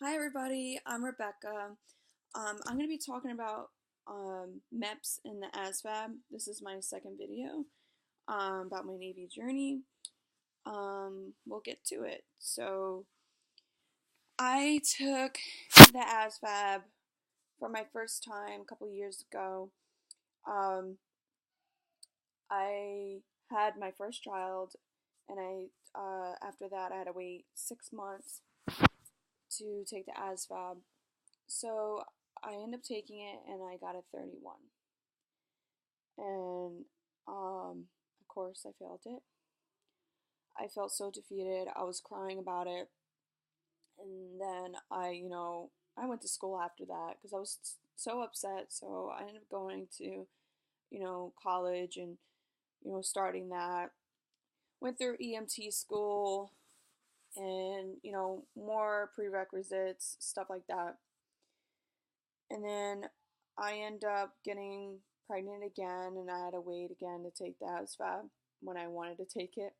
Hi everybody, I'm Rebecca. I'm going to be talking about MEPS and the ASVAB. This is my second video about my Navy journey. We'll get to it. So I took the ASVAB for my first time a couple years ago. Um, I had my first child, and after that I had to wait 6 months to take the ASVAB. So I ended up taking it and I got a 31. And of course I failed it. I felt so defeated. I was crying about it. And then I went to school after that because I was so upset. So I ended up going to, college and, starting that. Went through EMT school and, more prerequisites, stuff like that. And then I ended up getting pregnant again, and I had to wait again to take the ASVAB when I wanted to take it.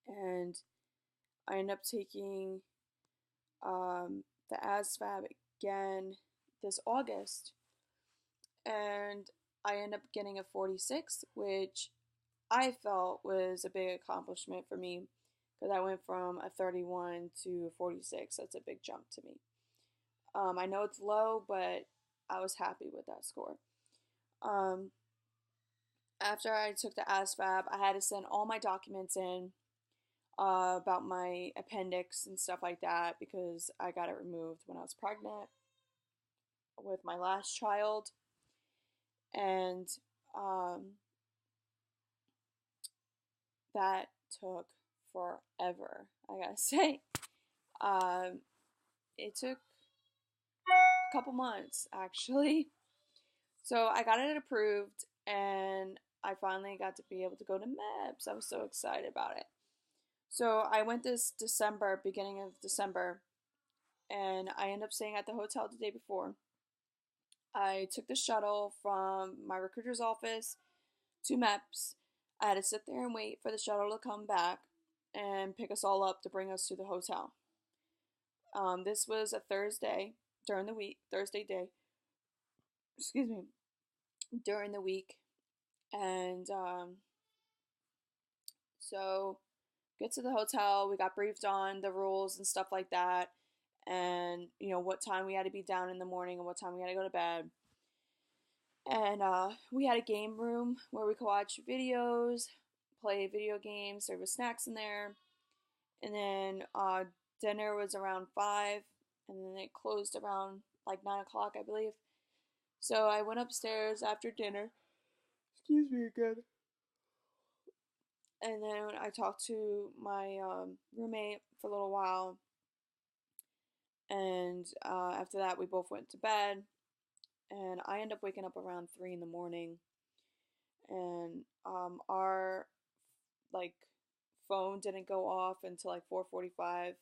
And I ended up taking the ASVAB again this August, and I ended up getting a 46, which I felt was a big accomplishment for me because I went from a 31 to a 46. That's a big jump to me. I know it's low, but I was happy with that score. Um, After I took the ASVAB, I had to send all my documents in about my appendix and stuff like that because I got it removed when I was pregnant with my last child. And that took forever, I gotta say. Um, it took a couple months, actually. So I got it approved, and I finally got to be able to go to MEPS. I was so excited about it. So I went this December, beginning of December, and I ended up staying at the hotel the day before. I took the shuttle from my recruiter's office to MEPS. I had to sit there and wait for the shuttle to come back and pick us all up to bring us to the hotel. This was a Thursday during the week, Thursday day, excuse me, during the week. And so get to the hotel, we got briefed on the rules and stuff like that, and what time we had to be down in the morning and what time we had to go to bed. And we had a game room where we could watch videos, play video games. There was snacks in there, and then dinner was around 5, and then it closed around like 9 o'clock, I believe. So I went upstairs after dinner. Excuse me again. And then I talked to my roommate for a little while, and after that we both went to bed. And I ended up waking up around 3 in the morning, and our like phone didn't go off until like 4:45,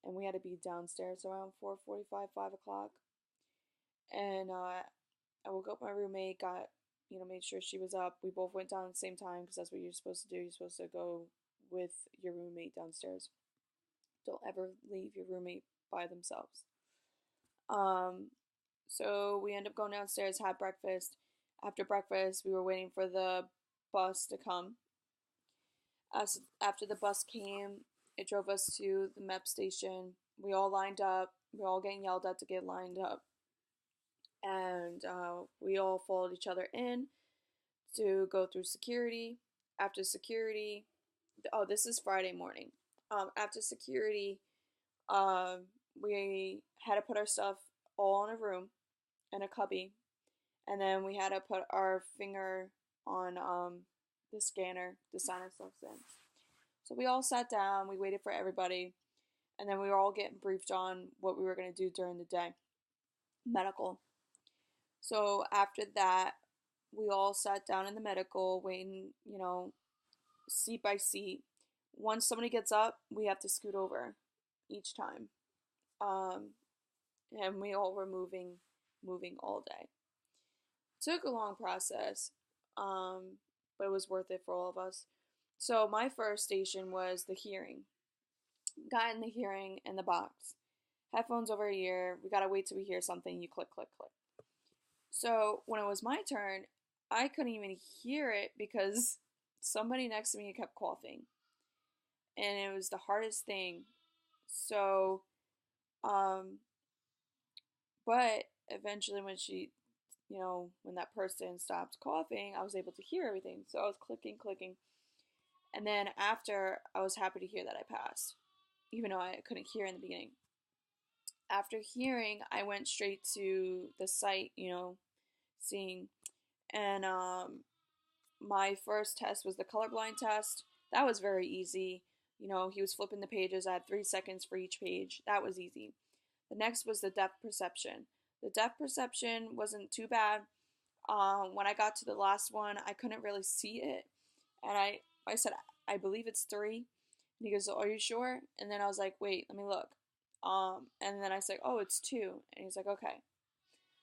and we had to be downstairs around 4:45, 5 o'clock. And I woke up my roommate, got made sure she was up. We both went down at the same time because that's what you're supposed to do. You're supposed to go with your roommate downstairs. Don't ever leave your roommate by themselves. Um, so we ended up going downstairs, had breakfast. After breakfast, we were waiting for the bus to come. After the bus came, it drove us to the MEP station. We all lined up. We were all getting yelled at to get lined up. And we all followed each other in to go through security. After security, this is Friday morning. After security, we had to put our stuff all in a room, in a cubby, and then we had to put our finger on the scanner to sign ourselves in. So we all sat down, we waited for everybody, and then we were all getting briefed on what we were going to do during the day. Medical. So after that, we all sat down in the medical, waiting, seat by seat. Once somebody gets up, we have to scoot over each time. And we all were moving all day. It took a long process, but it was worth it for all of us. So my first station was the hearing. Got in the hearing in the box. Headphones over here. We gotta wait till we hear something. You click, click, click. So when it was my turn, I couldn't even hear it because somebody next to me kept coughing, and it was the hardest thing. So, um, but eventually when when that person stopped coughing, I was able to hear everything. So I was clicking, clicking. And then after, I was happy to hear that I passed, even though I couldn't hear in the beginning. After hearing, I went straight to the site, seeing. And my first test was the colorblind test. That was very easy. He was flipping the pages. I had 3 seconds for each page. That was easy. The next was the depth perception. The depth perception wasn't too bad. When I got to the last one, I couldn't really see it. And I said, I believe it's 3. And he goes, are you sure? And then I was like, wait, let me look. And then I said, oh, it's 2. And he's like, okay.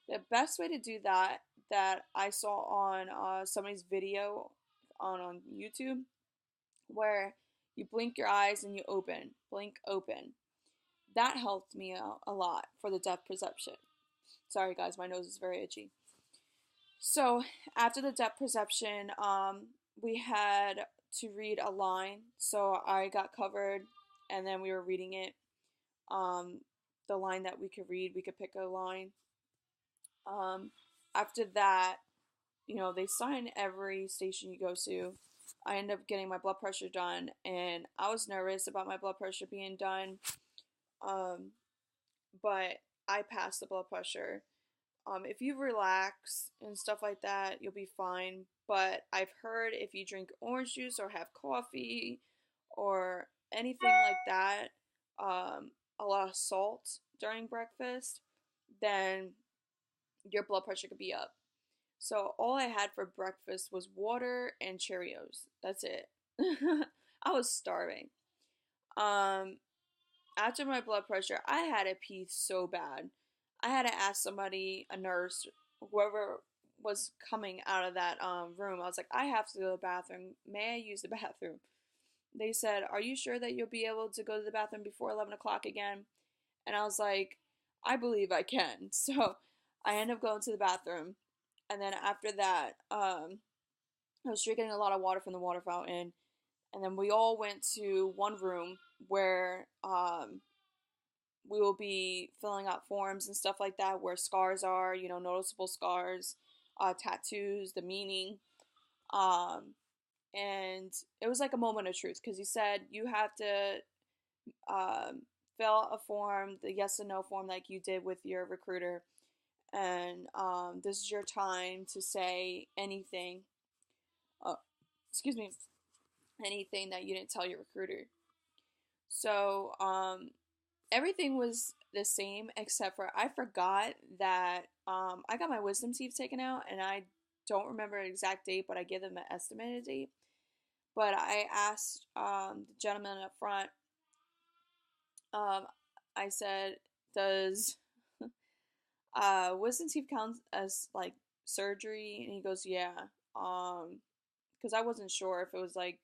The best way to do that I saw on somebody's video on YouTube, where you blink your eyes and you open, blink, open. That helped me out a lot for the depth perception. Sorry guys, my nose is very itchy. So after the depth perception, we had to read a line. So I got covered, and then we were reading it. The line that we could read, we could pick a line. After that, they sign every station you go to. I ended up getting my blood pressure done, and I was nervous about my blood pressure being done. But I passed the blood pressure. If you relax and stuff like that, you'll be fine. But I've heard if you drink orange juice or have coffee or anything like that, a lot of salt during breakfast, then your blood pressure could be up. So all I had for breakfast was water and Cheerios. That's it. I was starving. After my blood pressure, I had to pee so bad. I had to ask somebody, a nurse, whoever was coming out of that room. I was like, I have to go to the bathroom. May I use the bathroom? They said, are you sure that you'll be able to go to the bathroom before 11 o'clock again? And I was like, I believe I can. So I ended up going to the bathroom. And then after that, I was drinking a lot of water from the water fountain. And then we all went to one room where we will be filling out forms and stuff like that, where scars are, noticeable scars, tattoos, the meaning. And it was like a moment of truth, because he said you have to fill out a form, the yes and no form, like you did with your recruiter. And this is your time to say anything. Excuse me. Anything that you didn't tell your recruiter. So everything was the same, except for I forgot that I got my wisdom teeth taken out, and I don't remember an exact date, but I gave them an estimated date. But I asked the gentleman up front, I said, does wisdom teeth count as like surgery? And he goes, yeah. Because I wasn't sure if it was like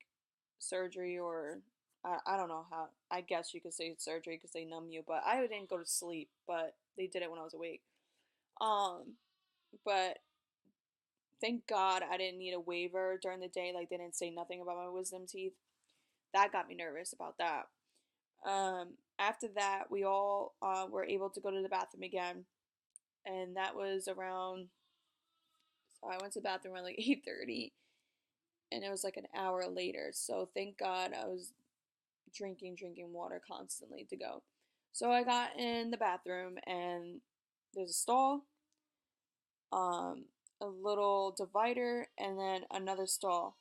surgery or I don't know how. I guess you could say it's surgery because they numb you, but I didn't go to sleep, but they did it when I was awake. But thank God I didn't need a waiver during the day. Like, they didn't say nothing about my wisdom teeth. That got me nervous about that. After that, we all were able to go to the bathroom again, and that was around. So I went to the bathroom around like 8:30, and it was like an hour later. So thank God I was drinking water constantly to go. So I got in the bathroom, and there's a stall, a little divider, and then another stall.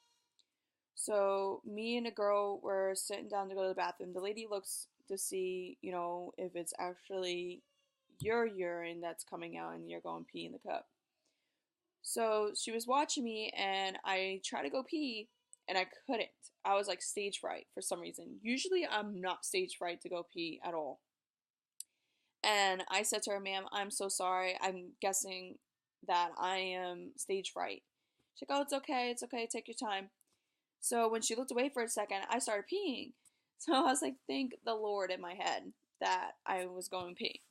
So me and a girl were sitting down to go to the bathroom. The lady looks to see, if it's actually your urine that's coming out and you're going pee in the cup. So she was watching me, and I tried to go pee, and I couldn't. I was like stage fright for some reason. Usually I'm not stage fright to go pee at all. And I said to her, ma'am, I'm so sorry. I'm guessing that I am stage fright. She's like, oh, it's okay, take your time. So when she looked away for a second, I started peeing. So I was like, thank the Lord, in my head. that I was going pee.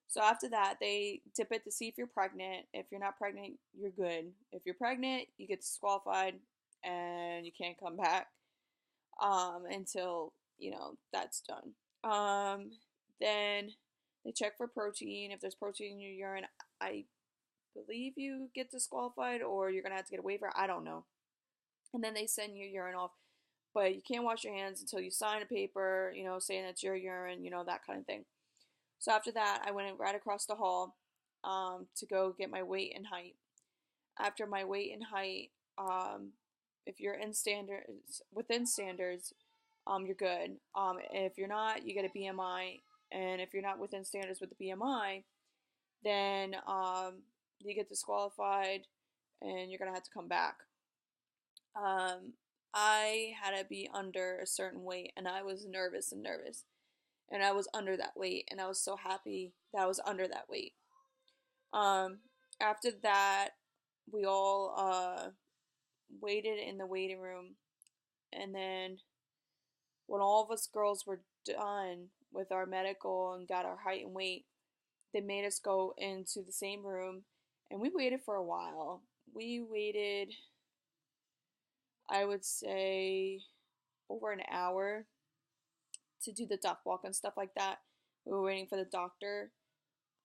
So after that, they dip it to see if you're pregnant. If you're not pregnant, you're good. If you're pregnant, you get disqualified and you can't come back until, that's done. Then they check for protein. If there's protein in your urine, I believe you get disqualified or you're going to have to get a waiver. I don't know. And then they send your urine off. But you can't wash your hands until you sign a paper, saying that's your urine, that kind of thing. So after that, I went right across the hall to go get my weight and height. After my weight and height, if you're within standards, you're good. If you're not, you get a BMI, and if you're not within standards with the BMI, then you get disqualified, and you're gonna have to come back. I had to be under a certain weight, and I was nervous, and I was under that weight, and I was so happy that I was under that weight. After that, we all waited in the waiting room, and then when all of us girls were done with our medical and got our height and weight, they made us go into the same room, and we waited for a while. We waited, I would say, over an hour to do the duck walk and stuff like that. We were waiting for the doctor.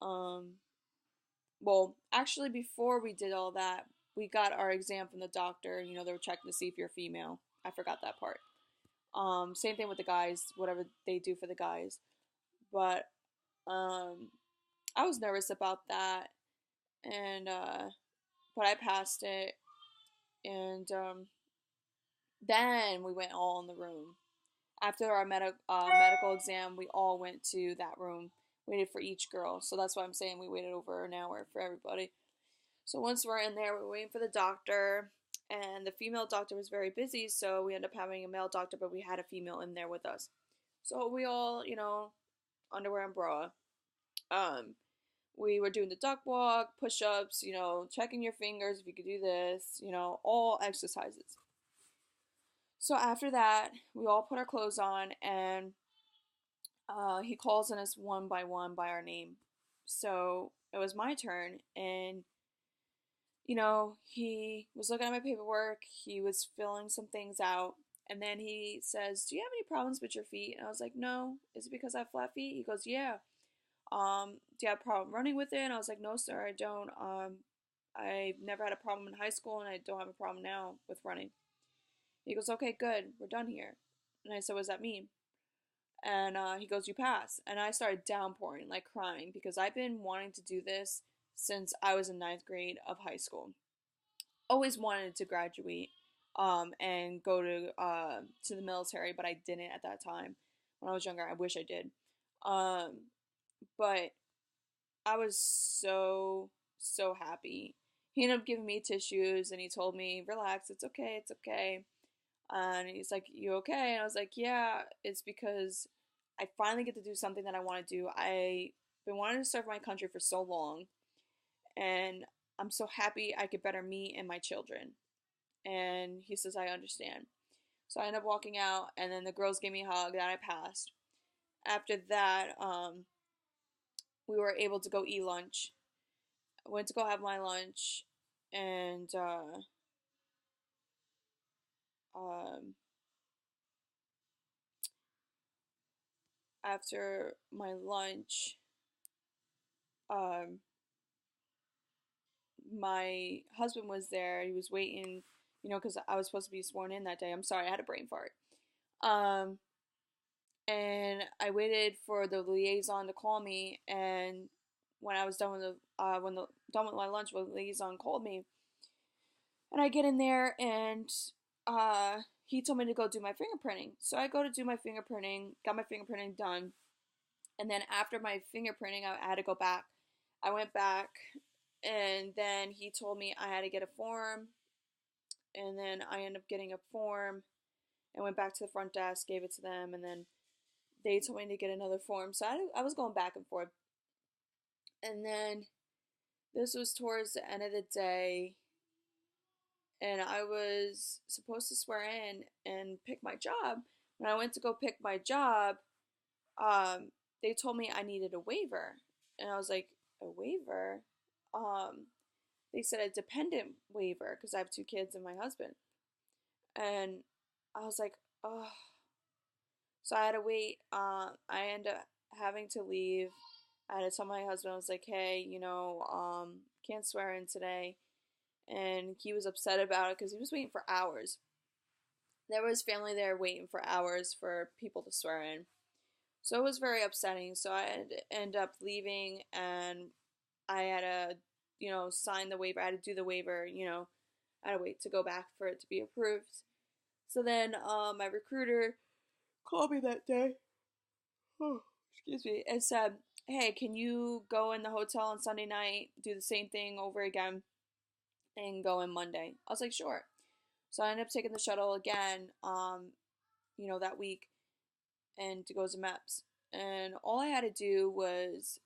Well, actually, before we did all that, we got our exam from the doctor. They were checking to see if you're female. I forgot that part. Same thing with the guys, whatever they do for the guys. But I was nervous about that, and but I passed it, and then we went all in the room. After our medical exam, we all went to that room, waited for each girl. So that's why I'm saying we waited over an hour for everybody. So once we're in there, we're waiting for the doctor, and the female doctor was very busy, so we ended up having a male doctor, but we had a female in there with us. So we all, underwear and bra. We were doing the duck walk, push-ups, checking your fingers if you could do this, all exercises. So after that, we all put our clothes on, and he calls on us one by one by our name. So it was my turn, and he was looking at my paperwork, he was filling some things out, and then he says, "Do you have any problems with your feet?" And I was like, "No." "Is it because I have flat feet?" He goes, "Yeah." "Do you have a problem running with it?" And I was like, "No, sir, I don't. I've never had a problem in high school, and I don't have a problem now with running." He goes, "Okay, good, we're done here." And I said, "What does that mean?" And he goes, "You pass." And I started downpouring, like crying, because I've been wanting to do this since I was in 9th grade of high school. Always wanted to graduate and go to the military, but I didn't at that time. When I was younger, I wish I did. But I was so happy. He ended up giving me tissues, and he told me, "Relax, it's okay, it's okay." And he's like, "You okay?" And I was like, "Yeah, it's because I finally get to do something that I want to do. I've been wanting to serve my country for so long, and I'm so happy I could better me and my children." And he says, "I understand." So I ended up walking out, and then the girls gave me a hug that I passed. After that, we were able to go eat lunch. I went to go have my lunch, and um, after my lunch, um, my husband was there. He was waiting, because I was supposed to be sworn in that day. I'm sorry, I had a brain fart. Um, and I waited for the liaison to call me. And when I was done with done with my lunch, the liaison called me, and I get in there, and he told me to go do my fingerprinting. So I go to do my fingerprinting, got my fingerprinting done, and then after my fingerprinting, I had to go back. I went back, and then he told me I had to get a form, and then I ended up getting a form, and went back to the front desk, gave it to them, and then they told me to get another form. So I was going back and forth. And then this was towards the end of the day, and I was supposed to swear in and pick my job. When I went to go pick my job, they told me I needed a waiver. And I was like, a waiver? Um, they said a dependent waiver because I have two kids and my husband. And I was like, oh. So I had to wait. I ended up having to leave. I had to tell my husband, I was like, hey, can't swear in today. And he was upset about it because he was waiting for hours. There was family there waiting for hours for people to swear in. So it was very upsetting. So I had to end up leaving and I had to, sign the waiver. I had to do the waiver, I had to wait to go back for it to be approved. So then my recruiter called me that day. Oh, excuse me. And said, hey, can you go in the hotel on Sunday night, do the same thing over again, and go in Monday? I was like, sure. So I ended up taking the shuttle again, that week and to go to MEPS. And all I had to do was,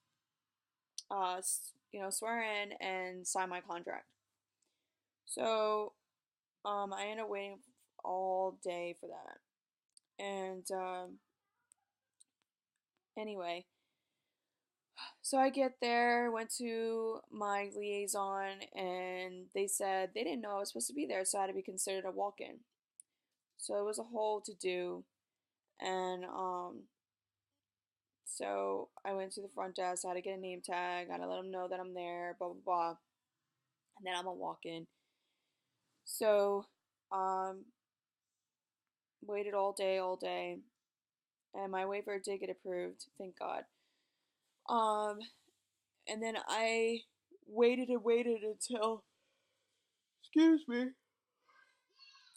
swear in and sign my contract. So I ended up waiting all day for that. And anyway, so I get there, went to my liaison, and they said they didn't know I was supposed to be there, so I had to be considered a walk-in. So it was a whole to do, and so I went to the front desk, I had to get a name tag, I had to let them know that I'm there, blah blah blah, and then I'm a walk-in. So um, waited all day, and my waiver did get approved, thank God. Um, and then I waited and waited until, excuse me,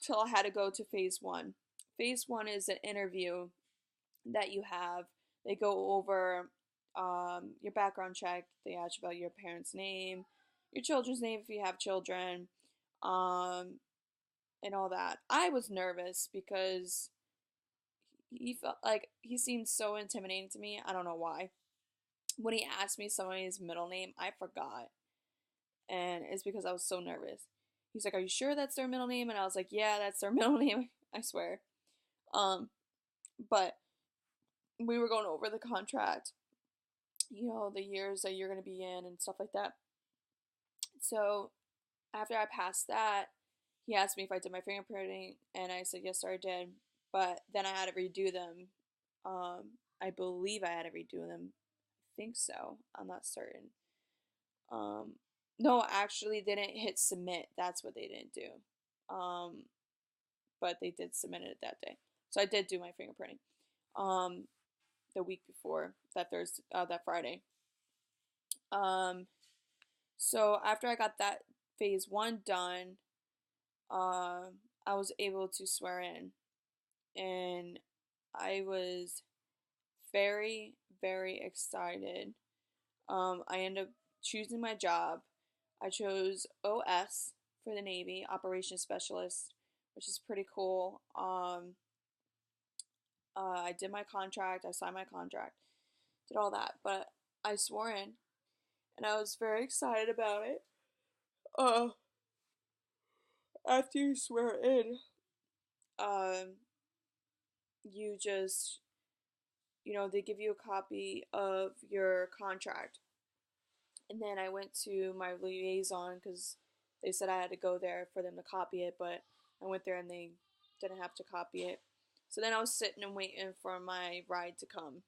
till I had to go to phase one. Phase one is an interview that you have. They go over your background check. They ask you about your parents' name, your children's name if you have children, um, and all that. I was nervous because he felt like he seemed so intimidating to me. I don't know why. When he asked me somebody's middle name, I forgot. And it's because I was so nervous. He's like, are you sure that's their middle name? And I was like, yeah, that's their middle name. I swear. Um, but we were going over the contract, the years that you're going to be in and stuff like that. So after I passed that, he asked me if I did my fingerprinting, and I said, yes, sir, I did. But then I had to redo them. I believe I had to redo them. I think so. I'm not certain. Um, no, actually, they didn't hit submit. That's what they didn't do. But they did submit it that day. So I did do my fingerprinting. The week before that Friday. So after I got that phase one done, I was able to swear in, and I was very, very excited. I ended up choosing my job. I chose OS for the Navy, Operations Specialist, which is pretty cool. I did my contract, I signed my contract, did all that, but I swore in, and I was very excited about it. Uh, After you swear in, um, you just, they give you a copy of your contract. And then I went to my liaison because they said I had to go there for them to copy it, but I went there and they didn't have to copy it. So then I was sitting and waiting for my ride to come.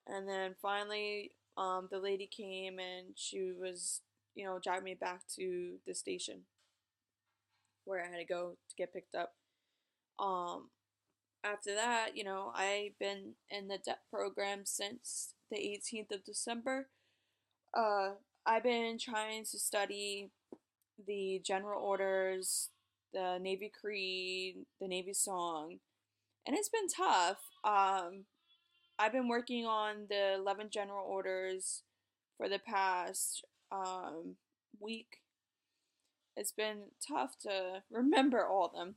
And then finally, the lady came and she was, driving me back to the station where I had to go to get picked up. Um, After that, I've been in the DEP program since the 18th of December. Uh, I've been trying to study the general orders, the Navy Creed, the Navy Song, and it's been tough. I've been working on the 11 general orders for the past week. It's been tough to remember all of them,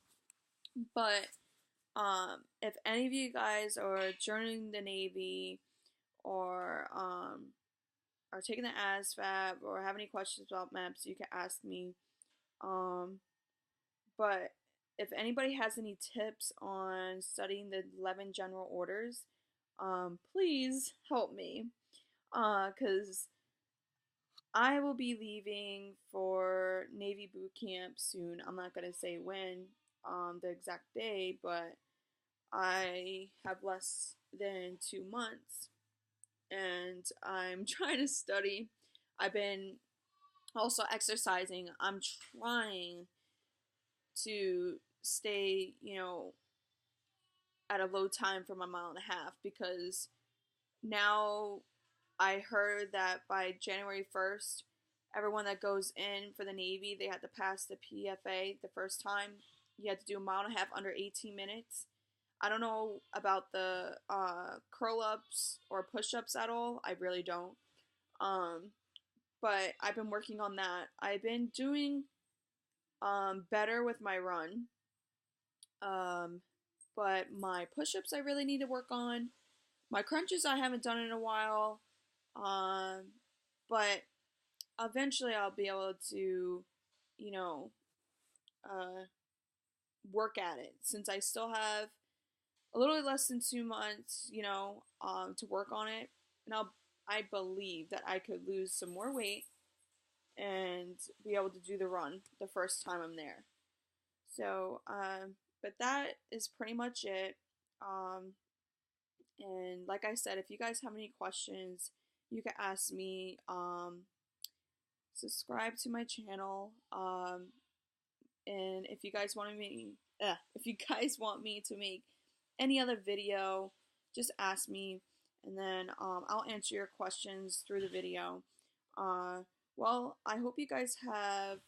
but if any of you guys are joining the Navy or are taking the ASVAB or have any questions about MEPS, you can ask me. But if anybody has any tips on studying the 11 general orders, Please help me. Cause I will be leaving for Navy boot camp soon. I'm not gonna say when, the exact day, but I have less than 2 months, and I'm trying to study. I've been also exercising. I'm trying to stay, at a low time for my mile and a half, because now I heard that by January 1st, everyone that goes in for the Navy, they had to pass the PFA the first time. You had to do a mile and a half under 18 minutes. I don't know about the curl ups or push ups at all. I really don't. Um, but I've been working on that. I've been doing better with my run. Um, but my push ups I really need to work on. My crunches I haven't done in a while. Um, but eventually I'll be able to, you know, uh, work at it, since I still have a little less than 2 months, to work on it. And I believe that I could lose some more weight and be able to do the run the first time I'm there. So, but that is pretty much it. Um, and like I said, if you guys have any questions, you can ask me. Subscribe to my channel. And if you guys want me to make any other video, just ask me, and then I'll answer your questions through the video. Well, I hope you guys have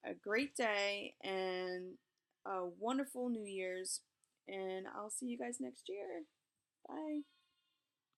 a great day and a wonderful New Year's, and I'll see you guys next year. Bye.